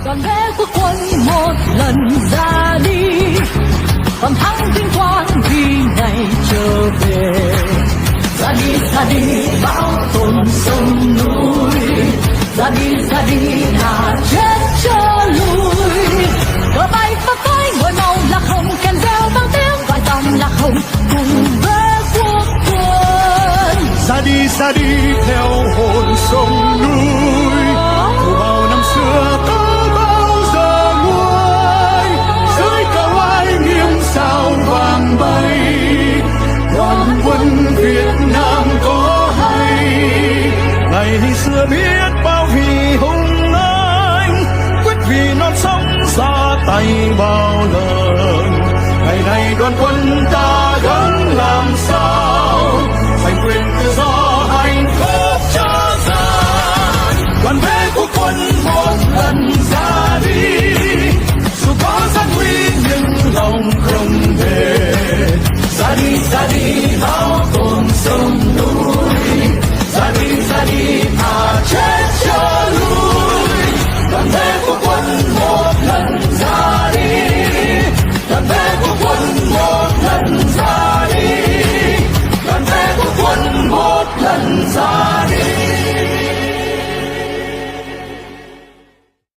đoàn vệ quốc quân một lần ra đi, còn thắng vinh quang vì ngày trở về. Ra đi bão tồn sông núi, ra đi thà chết cho lui. Cờ bay phấp phới ngôi màu lạc hồng, kèn reo vang tiếng gọi dòng lạc hồng cùng với quốc quân. Ra đi theo hồn sông núi, thù hào năm xưa có bao giờ nguôi. Dưới cao ai nghiêng sao vàng bay, đoàn quân Việt Nam có hay. Ngày xưa biết bao vì hùng anh, quyết vì non sông ra tay bao lần. Ngày này đoàn quân ta gắng làm sao giành quyền tự do hạnh phúc cho dân. Đoàn vệ quốc quân một lần